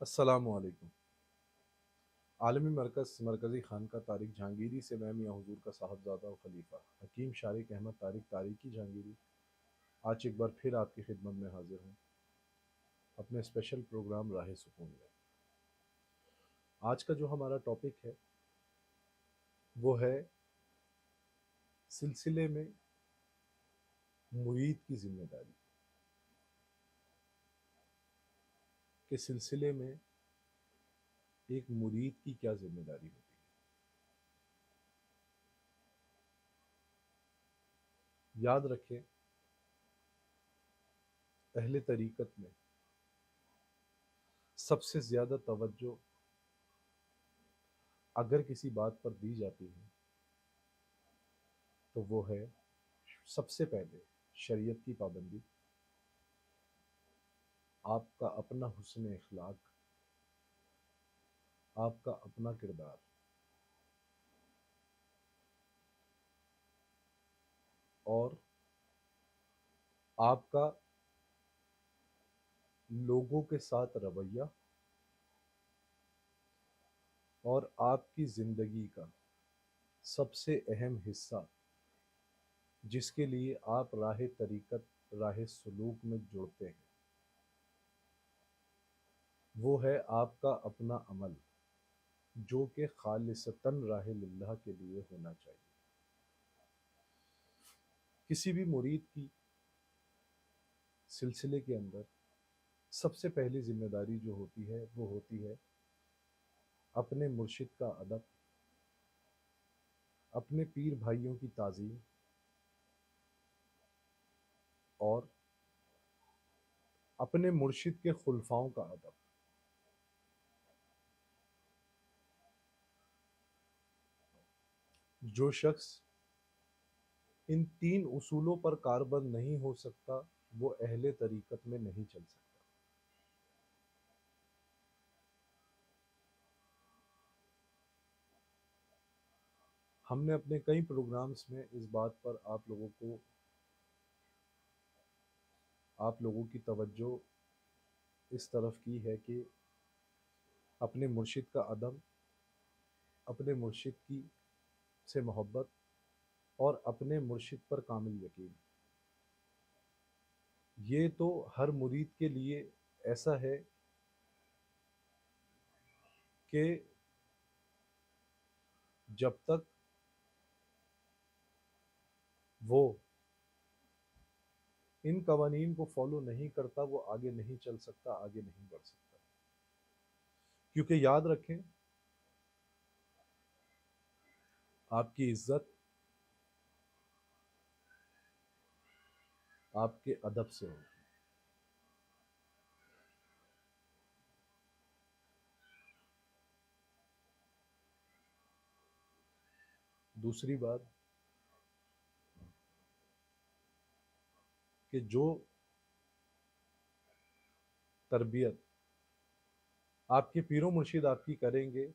السلام علیکم۔ عالمی مرکزی خانقاہ طارق جہانگیری سے میں میاں حضور کا صاحبزادہ و خلیفہ حکیم شارق احمد طارق تاریخی جہانگیری آج ایک بار پھر آپ کی خدمت میں حاضر ہوں اپنے اسپیشل پروگرام راہ سکون میں۔ آج کا جو ہمارا ٹاپک ہے وہ ہے سلسلے میں مرید کی ذمہ داری، کہ سلسلے میں ایک مرید کی کیا ذمہ داری ہوتی ہے۔ یاد رکھیں، اہل طریقت میں سب سے زیادہ توجہ اگر کسی بات پر دی جاتی ہے تو وہ ہے سب سے پہلے شریعت کی پابندی، آپ کا اپنا حسن اخلاق، آپ کا اپنا کردار، اور آپ کا لوگوں کے ساتھ رویہ، اور آپ کی زندگی کا سب سے اہم حصہ جس کے لیے آپ راہ طریقت راہ سلوک میں جڑتے ہیں، وہ ہے آپ کا اپنا عمل، جو کہ خالصتاً راہ للہ کے لیے ہونا چاہیے۔ کسی بھی مرید کی سلسلے کے اندر سب سے پہلی ذمہ داری جو ہوتی ہے وہ ہوتی ہے اپنے مرشد کا ادب، اپنے پیر بھائیوں کی تعظیم، اور اپنے مرشد کے خلفاؤں کا ادب۔ جو شخص ان تین اصولوں پر کاربند نہیں ہو سکتا وہ اہل طریقت میں نہیں چل سکتا۔ ہم نے اپنے کئی پروگرامز میں اس بات پر آپ لوگوں کی توجہ اس طرف کی ہے کہ اپنے مرشد کا ادب، اپنے مرشد کی سے محبت، اور اپنے مرشد پر کامل یقین، یہ تو ہر مرید کے لیے ایسا ہے کہ جب تک وہ ان قوانین کو فالو نہیں کرتا وہ آگے نہیں چل سکتا، آگے نہیں بڑھ سکتا۔ کیونکہ یاد رکھیں، آپ کی عزت آپ کے ادب سے ہوگی۔ دوسری بات کہ جو تربیت آپ کے پیر و مرشد آپ کی کریں گے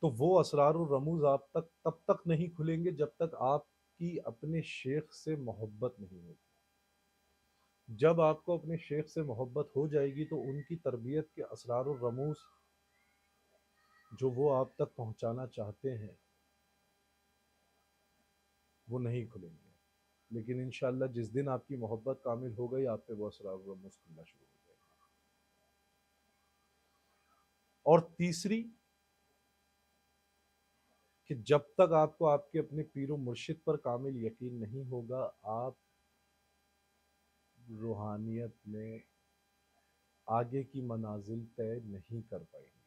تو وہ اسرار و رموز آپ تک تب تک نہیں کھلیں گے جب تک آپ کی اپنے شیخ سے محبت نہیں ہوگی۔ جب آپ کو اپنے شیخ سے محبت ہو جائے گی تو ان کی تربیت کے اسرار و رموز جو وہ آپ تک پہنچانا چاہتے ہیں وہ نہیں کھلیں گے، لیکن انشاءاللہ جس دن آپ کی محبت کامل ہو گئی آپ پہ وہ اسرار و رموز کھلنا شروع ہو جائے گا۔ اور تیسری کہ جب تک آپ کو آپ کے اپنے پیر و مرشد پر کامل یقین نہیں ہوگا آپ روحانیت میں آگے کی منازل طے نہیں کر پائیں گے۔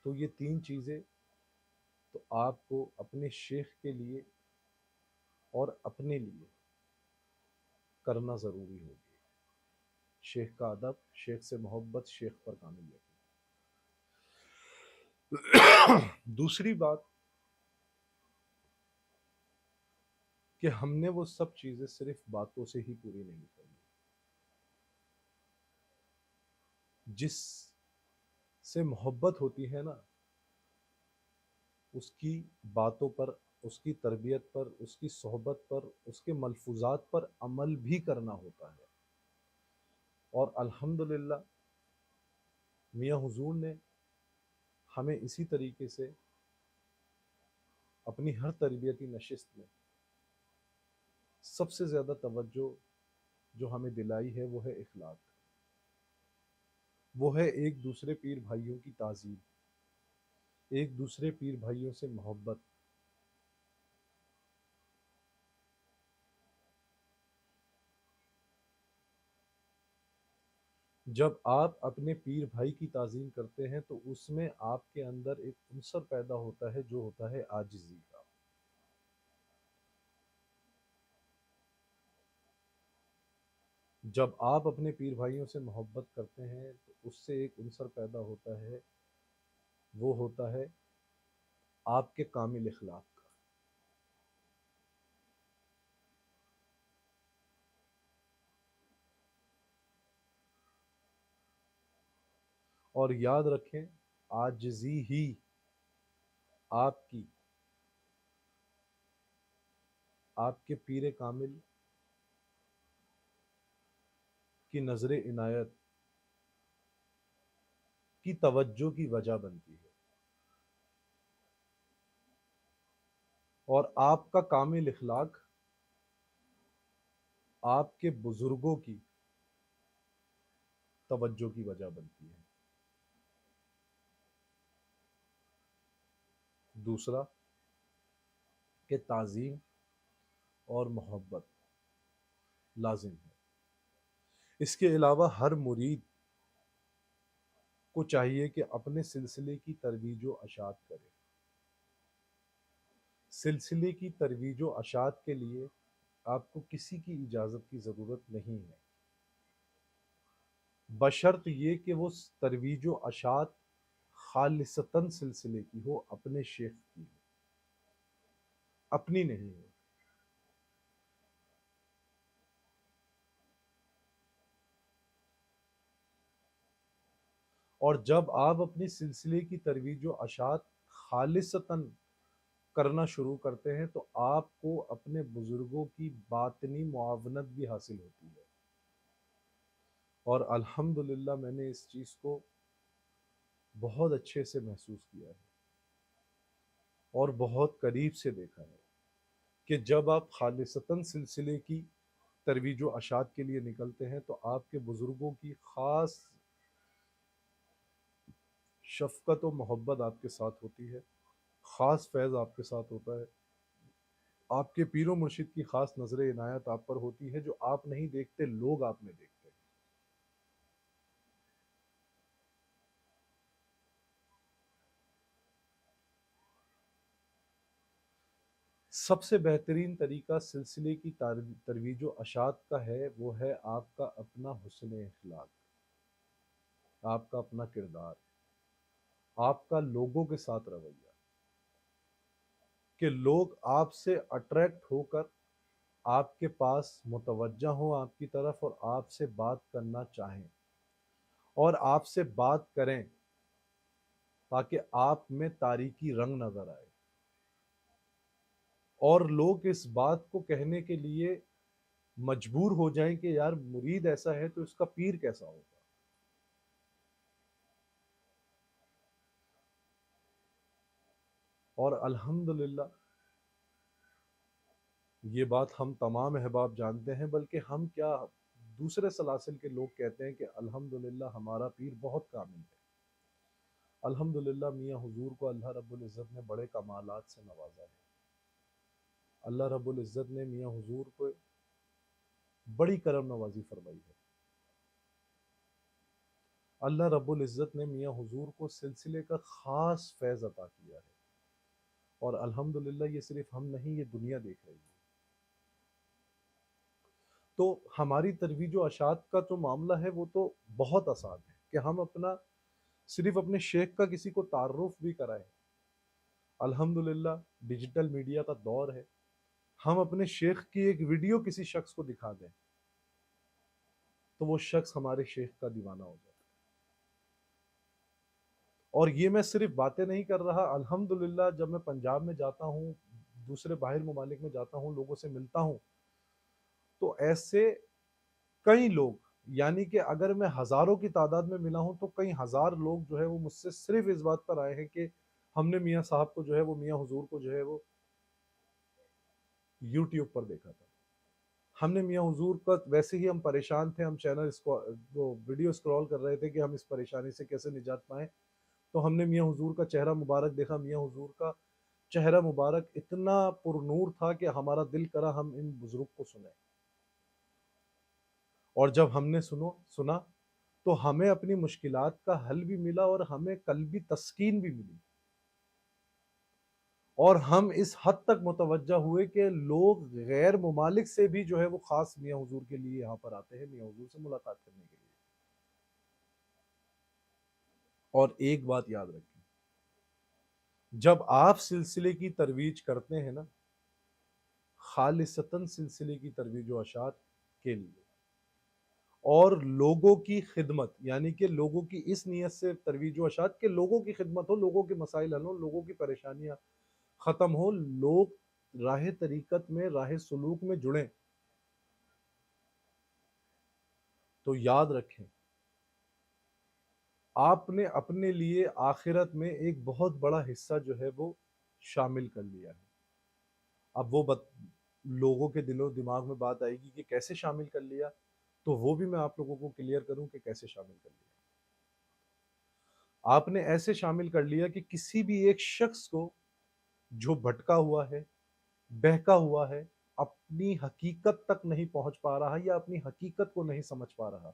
تو یہ تین چیزیں تو آپ کو اپنے شیخ کے لیے اور اپنے لیے کرنا ضروری ہوگی۔ شیخ کا ادب، شیخ سے محبت، شیخ پر کامل یقین۔ دوسری بات کہ ہم نے وہ سب چیزیں صرف باتوں سے ہی پوری نہیں کرنی۔ جس سے محبت ہوتی ہے نا اس کی باتوں پر، اس کی تربیت پر، اس کی صحبت پر، اس کے ملفوظات پر عمل بھی کرنا ہوتا ہے۔ اور الحمدللہ میاں حضور نے ہمیں اسی طریقے سے اپنی ہر تربیتی نشست میں سب سے زیادہ توجہ جو ہمیں دلائی ہے وہ ہے اخلاق، وہ ہے ایک دوسرے پیر بھائیوں کی تعظیم، ایک دوسرے پیر بھائیوں سے محبت۔ جب آپ اپنے پیر بھائی کی تعظیم کرتے ہیں تو اس میں آپ کے اندر ایک عنصر پیدا ہوتا ہے جو ہوتا ہے عاجزی کا۔ جب آپ اپنے پیر بھائیوں سے محبت کرتے ہیں تو اس سے ایک عنصر پیدا ہوتا ہے، وہ ہوتا ہے آپ کے کامل اخلاق کا۔ اور یاد رکھیں، عاجزی ہی آپ کی، آپ کے پیر کامل کی نظر عنایت کی توجہ کی وجہ بنتی ہے، اور آپ کا کامل اخلاق آپ کے بزرگوں کی توجہ کی وجہ بنتی ہے۔ دوسرا کہ تعظیم اور محبت لازم ہے۔ اس کے علاوہ ہر مرید کو چاہیے کہ اپنے سلسلے کی ترویج و اشاعت کرے۔ سلسلے کی ترویج و اشاعت کے لیے آپ کو کسی کی اجازت کی ضرورت نہیں ہے، بشرط یہ کہ وہ ترویج و اشاعت خالصتاً سلسلے کی ہو، اپنے شیخ کی ہو، اپنی نہیں ہو۔ اور جب آپ اپنی سلسلے کی ترویج و اشاعت خالصتاً کرنا شروع کرتے ہیں تو آپ کو اپنے بزرگوں کی باطنی معاونت بھی حاصل ہوتی ہے، اور الحمدللہ میں نے اس چیز کو بہت اچھے سے محسوس کیا ہے اور بہت قریب سے دیکھا ہے کہ جب آپ خالصتاً سلسلے کی ترویج و اشاعت کے لیے نکلتے ہیں تو آپ کے بزرگوں کی خاص شفقت و محبت آپ کے ساتھ ہوتی ہے، خاص فیض آپ کے ساتھ ہوتا ہے، آپ کے پیر و مرشد کی خاص نظر عنایت آپ پر ہوتی ہے، جو آپ نہیں دیکھتے، لوگ آپ میں دیکھتے ہیں۔ سب سے بہترین طریقہ سلسلے کی ترویج و اشاعت کا ہے، وہ ہے آپ کا اپنا حسن اخلاق، آپ کا اپنا کردار، آپ کا لوگوں کے ساتھ رویہ، کہ لوگ آپ سے اٹریکٹ ہو کر آپ کے پاس متوجہ ہوں آپ کی طرف، اور آپ سے بات کرنا چاہیں اور آپ سے بات کریں تاکہ آپ میں تاریکی رنگ نظر آئے، اور لوگ اس بات کو کہنے کے لیے مجبور ہو جائیں کہ یار مرید ایسا ہے تو اس کا پیر کیسا ہوگا۔ اور الحمدللہ یہ بات ہم تمام احباب جانتے ہیں، بلکہ ہم کیا، دوسرے سلاسل کے لوگ کہتے ہیں کہ الحمدللہ ہمارا پیر بہت کامل ہے۔ الحمدللہ میاں حضور کو اللہ رب العزت نے بڑے کمالات سے نوازا ہے۔ اللہ رب العزت نے میاں حضور کو بڑی کرم نوازی فرمائی ہے۔ اللہ رب العزت نے میاں حضور کو سلسلے کا خاص فیض عطا کیا ہے، اور الحمدللہ یہ صرف ہم نہیں، یہ دنیا دیکھ رہی ہے۔ تو ہماری ترویج و اشاعت کا جو معاملہ ہے وہ تو بہت آسان ہے کہ ہم اپنا صرف اپنے شیخ کا کسی کو تعارف بھی کرائیں۔ الحمدللہ ڈیجیٹل میڈیا کا دور ہے، ہم اپنے شیخ کی ایک ویڈیو کسی شخص کو دکھا دیں تو وہ شخص ہمارے شیخ کا دیوانہ ہو جائے۔ اور یہ میں صرف باتیں نہیں کر رہا، الحمدللہ جب میں پنجاب میں جاتا ہوں، دوسرے باہر ممالک میں جاتا ہوں، لوگوں سے ملتا ہوں، تو ایسے کئی لوگ یعنی کہ اگر میں ہزاروں کی تعداد میں ملا ہوں تو کئی ہزار لوگ جو ہے وہ مجھ سے صرف اس بات پر آئے ہیں کہ ہم نے میاں صاحب کو جو ہے وہ میاں حضور کو جو ہے وہ یوٹیوب پر دیکھا تھا. ہم نے میاں حضور کا ویسے ہی ہم پریشان تھے, ہم چینل وہ ویڈیو اسکرول کر رہے تھے کہ ہم اس پریشانی سے کیسے نجات پائیں, تو ہم نے میاں حضور کا چہرہ مبارک دیکھا. میاں حضور کا چہرہ مبارک اتنا پر نور تھا کہ ہمارا دل کرا ہم ان بزرگ کو سنیں. اور جب ہم نے سنا تو ہمیں اپنی مشکلات کا حل بھی ملا اور ہمیں قلبی تسکین بھی ملی. اور ہم اس حد تک متوجہ ہوئے کہ لوگ غیر ممالک سے بھی جو ہے وہ خاص میاں حضور کے لیے یہاں پر آتے ہیں میاں حضور سے ملاقات کرنے کے لیے. اور ایک بات یاد رکھیں, جب آپ سلسلے کی ترویج کرتے ہیں نا, خالصتاً سلسلے کی ترویج و اشاعت کے لیے اور لوگوں کی خدمت, یعنی کہ لوگوں کی اس نیت سے ترویج و اشاعت کہ لوگوں کی خدمت ہو, لوگوں کے مسائل حل ہوں, لوگوں کی پریشانیاں ختم ہو, لوگ راہ طریقت میں راہ سلوک میں جڑیں, تو یاد رکھیں آپ نے اپنے لیے آخرت میں ایک بہت بڑا حصہ جو ہے وہ شامل کر لیا ہے. اب وہ لوگوں کے دل و دماغ میں بات آئے گی کہ کیسے شامل کر لیا, تو وہ بھی میں آپ لوگوں کو کلیئر کروں کہ کیسے شامل کر لیا. آپ نے ایسے شامل کر لیا کہ کسی بھی ایک شخص کو جو بھٹکا ہوا ہے, بہکا ہوا ہے, اپنی حقیقت تک نہیں پہنچ پا رہا یا اپنی حقیقت کو نہیں سمجھ پا رہا,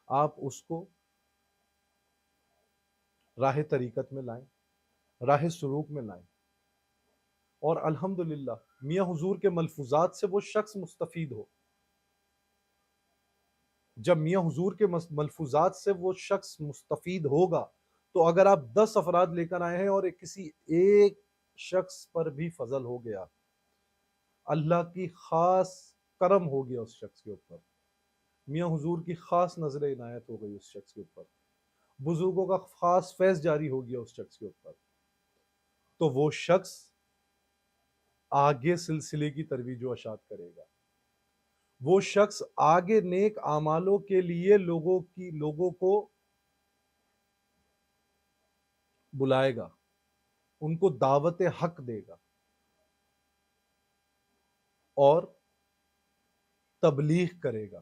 آپ اس کو راہ طریقت میں لائیں, راہ سلوک میں لائیں. اور الحمدللہ میاں حضور کے ملفوظات سے وہ شخص مستفید ہو. جب میاں حضور کے ملفوظات سے وہ شخص مستفید ہوگا تو اگر آپ 10 افراد لے کر آئے ہیں اور کسی ایک شخص پر بھی فضل ہو گیا, اللہ کی خاص کرم ہو گیا اس شخص کے اوپر, میاں حضور کی خاص نظر عنایت ہو گئی اس شخص کے اوپر, بزرگوں کا خاص فیض جاری ہو گیا اس شخص کے اوپر, تو وہ شخص آگے سلسلے کی ترویج و اشاعت کرے گا. وہ شخص آگے نیک اعمالوں کے لیے لوگوں کو بلائے گا, ان کو دعوت حق دے گا اور تبلیغ کرے گا,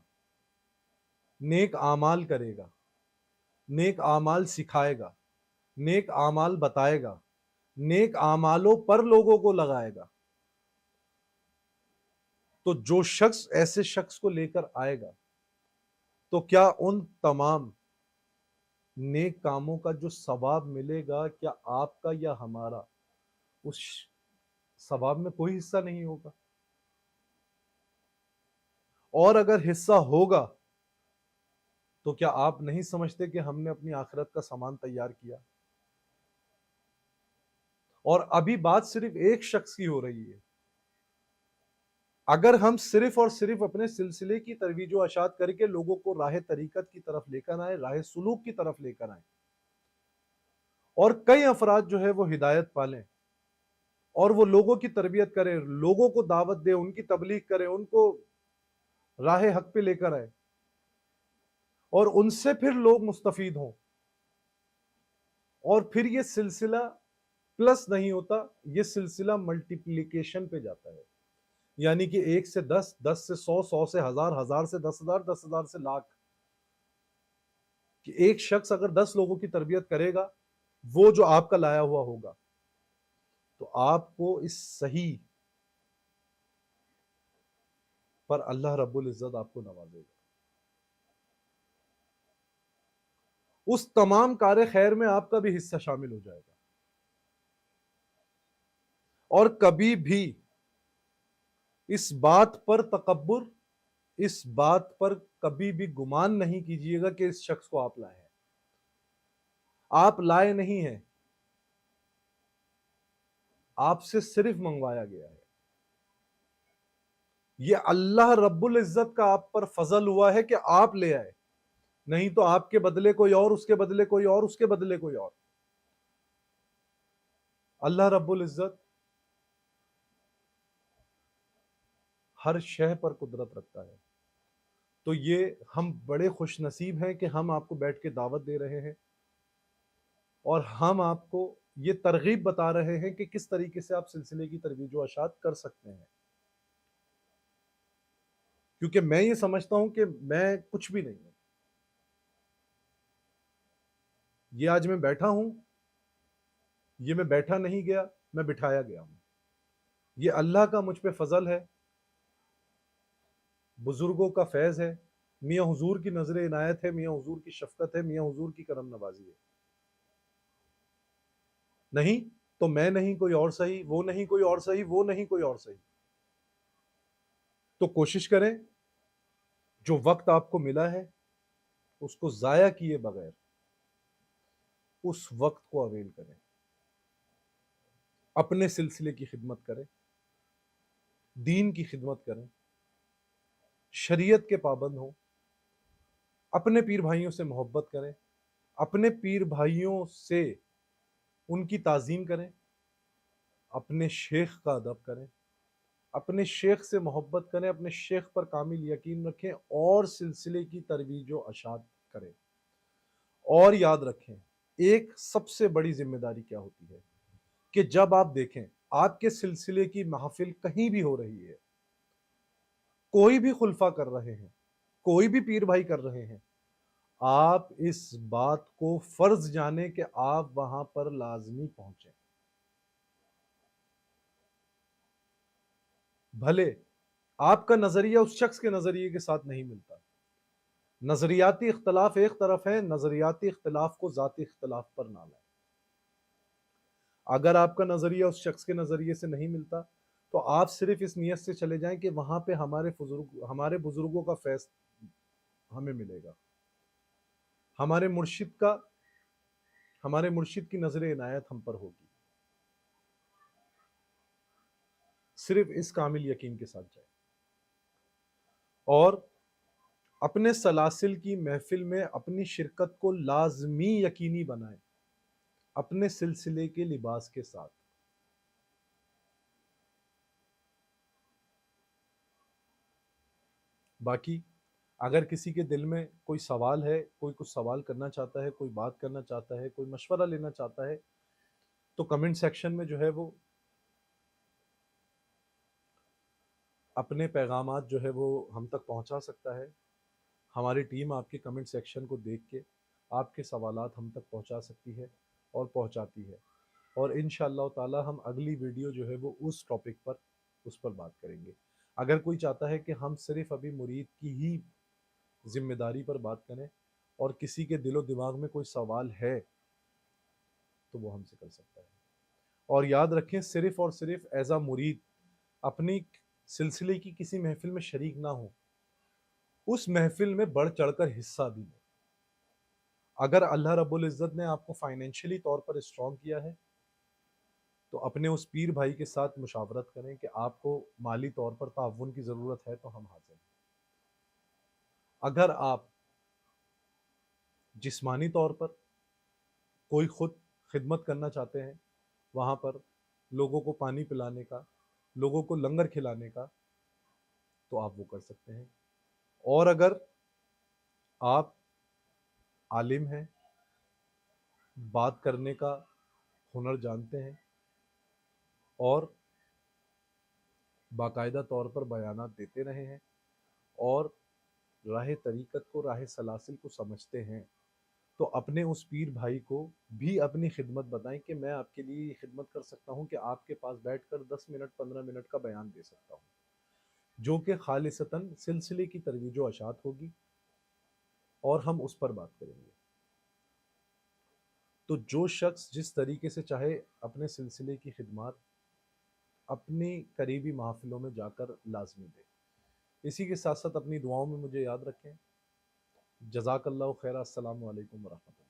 نیک اعمال کرے گا, نیک اعمال سکھائے گا, نیک اعمال بتائے گا, نیک اعمالوں پر لوگوں کو لگائے گا. تو جو شخص ایسے شخص کو لے کر آئے گا تو کیا ان تمام نیک کاموں کا جو ثواب ملے گا, کیا آپ کا یا ہمارا اس ثواب میں کوئی حصہ نہیں ہوگا؟ اور اگر حصہ ہوگا تو کیا آپ نہیں سمجھتے کہ ہم نے اپنی آخرت کا سامان تیار کیا؟ اور ابھی بات صرف ایک شخص کی ہو رہی ہے. اگر ہم صرف اور صرف اپنے سلسلے کی ترویج و اشاعت کر کے لوگوں کو راہ طریقت کی طرف لے کر آئیں, راہ سلوک کی طرف لے کر آئیں, اور کئی افراد جو ہے وہ ہدایت پالیں اور وہ لوگوں کی تربیت کریں, لوگوں کو دعوت دیں, ان کی تبلیغ کریں, ان کو راہ حق پہ لے کر آئیں, اور ان سے پھر لوگ مستفید ہوں, اور پھر یہ سلسلہ پلس نہیں ہوتا, یہ سلسلہ ملٹیپلیکیشن پہ جاتا ہے. یعنی کہ 1 سے 10, 10 سے 100, 100 سے 1000, 1000 سے 10,000, 10,000 سے لاکھ. کہ ایک شخص اگر 10 لوگوں کی تربیت کرے گا, وہ جو آپ کا لایا ہوا ہوگا, تو آپ کو اس صحیح پر اللہ رب العزت آپ کو نوازے گا. اس تمام کار خیر میں آپ کا بھی حصہ شامل ہو جائے گا. اور کبھی بھی اس بات پر تکبر, اس بات پر کبھی بھی گمان نہیں کیجیے گا کہ اس شخص کو آپ لائے ہیں. آپ لائے نہیں ہیں, آپ سے صرف منگوایا گیا ہے. یہ اللہ رب العزت کا آپ پر فضل ہوا ہے کہ آپ لے آئے, نہیں تو آپ کے بدلے کوئی اور, اس کے بدلے کوئی اور, اس کے بدلے کوئی اور. اللہ رب العزت ہر شے پر قدرت رکھتا ہے. تو یہ ہم بڑے خوش نصیب ہیں کہ ہم آپ کو بیٹھ کے دعوت دے رہے ہیں اور ہم آپ کو یہ ترغیب بتا رہے ہیں کہ کس طریقے سے آپ سلسلے کی ترویج و اشاعت کر سکتے ہیں، کیونکہ میں یہ سمجھتا ہوں کہ میں کچھ بھی نہیں ہوں. یہ آج میں بیٹھا ہوں، یہ میں بیٹھا نہیں گیا، میں بٹھایا گیا ہوں. یہ اللہ کا مجھ پہ فضل ہے، بزرگوں کا فیض ہے، میاں حضور کی نظر عنایت ہے، میاں حضور کی شفقت ہے، میاں حضور کی کرم نوازی ہے. نہیں تو میں نہیں کوئی اور صحیح، وہ نہیں کوئی اور صحیح، وہ نہیں کوئی اور صحیح. تو کوشش کریں جو وقت آپ کو ملا ہے اس کو ضائع کیے بغیر اس وقت کو اویل کریں، اپنے سلسلے کی خدمت کریں، دین کی خدمت کریں، شریعت کے پابند ہوں، اپنے پیر بھائیوں سے محبت کریں، اپنے پیر بھائیوں سے ان کی تعظیم کریں، اپنے شیخ کا ادب کریں، اپنے شیخ سے محبت کریں، اپنے شیخ پر کامل یقین رکھیں اور سلسلے کی ترویج و اشاعت کریں. اور یاد رکھیں ایک سب سے بڑی ذمہ داری کیا ہوتی ہے کہ جب آپ دیکھیں آپ کے سلسلے کی محفل کہیں بھی ہو رہی ہے، کوئی بھی خلفا کر رہے ہیں، کوئی بھی پیر بھائی کر رہے ہیں، آپ اس بات کو فرض جانیں کہ آپ وہاں پر لازمی پہنچیں. بھلے آپ کا نظریہ اس شخص کے نظریے کے ساتھ نہیں ملتا، نظریاتی اختلاف ایک طرف ہے، نظریاتی اختلاف کو ذاتی اختلاف پر نہ لائیں. اگر آپ کا نظریہ اس شخص کے نظریے سے نہیں ملتا تو آپ صرف اس نیت سے چلے جائیں کہ وہاں پہ ہمارے بزرگوں کا فیض ہمیں ملے گا، ہمارے مرشد کی نظر عنایت ہم پر ہوگی. صرف اس کامل یقین کے ساتھ جائیں اور اپنے سلاسل کی محفل میں اپنی شرکت کو لازمی یقینی بنائیں اپنے سلسلے کے لباس کے ساتھ. باقی اگر کسی کے دل میں کوئی سوال ہے، کوئی کچھ سوال کرنا چاہتا ہے، کوئی بات کرنا چاہتا ہے، کوئی مشورہ لینا چاہتا ہے تو کمنٹ سیکشن میں جو ہے وہ اپنے پیغامات جو ہے وہ ہم تک پہنچا سکتا ہے. ہماری ٹیم آپ کے کمنٹ سیکشن کو دیکھ کے آپ کے سوالات ہم تک پہنچا سکتی ہے اور پہنچاتی ہے، اور انشاءاللہ تعالی ہم اگلی ویڈیو جو ہے وہ اس ٹاپک پر اس پر بات کریں گے. اگر کوئی چاہتا ہے کہ ہم صرف ابھی مرید کی ہی ذمہ داری پر بات کریں اور کسی کے دل و دماغ میں کوئی سوال ہے تو وہ ہم سے کر سکتا ہے. اور یاد رکھیں صرف اور صرف ایز اے مرید اپنی سلسلے کی کسی محفل میں شریک نہ ہو، اس محفل میں بڑھ چڑھ کر حصہ بھی لیں. اگر اللہ رب العزت نے آپ کو فائنینشلی طور پر اسٹرانگ کیا ہے تو اپنے اس پیر بھائی کے ساتھ مشاورت کریں کہ آپ کو مالی طور پر تعاون کی ضرورت ہے تو ہم حاضر ہیں. اگر آپ جسمانی طور پر کوئی خود خدمت کرنا چاہتے ہیں، وہاں پر لوگوں کو پانی پلانے کا، لوگوں کو لنگر کھلانے کا، تو آپ وہ کر سکتے ہیں. اور اگر آپ عالم ہیں، بات کرنے کا ہنر جانتے ہیں اور باقاعدہ طور پر بیانات دیتے رہے ہیں اور راہ طریقت کو، راہ سلاسل کو سمجھتے ہیں، تو اپنے اس پیر بھائی کو بھی اپنی خدمت بتائیں کہ میں آپ کے لیے یہ خدمت کر سکتا ہوں کہ آپ کے پاس بیٹھ کر 10 منٹ 15 منٹ کا بیان دے سکتا ہوں جو کہ خالصتاً سلسلے کی ترویج و اشاعت ہوگی اور ہم اس پر بات کریں گے. تو جو شخص جس طریقے سے چاہے اپنے سلسلے کی خدمات اپنی قریبی محفلوں میں جا کر لازمی دے. اسی کے ساتھ ساتھ اپنی دعاؤں میں مجھے یاد رکھیں. جزاک اللہ خیر. السلام علیکم ورحمۃ اللہ.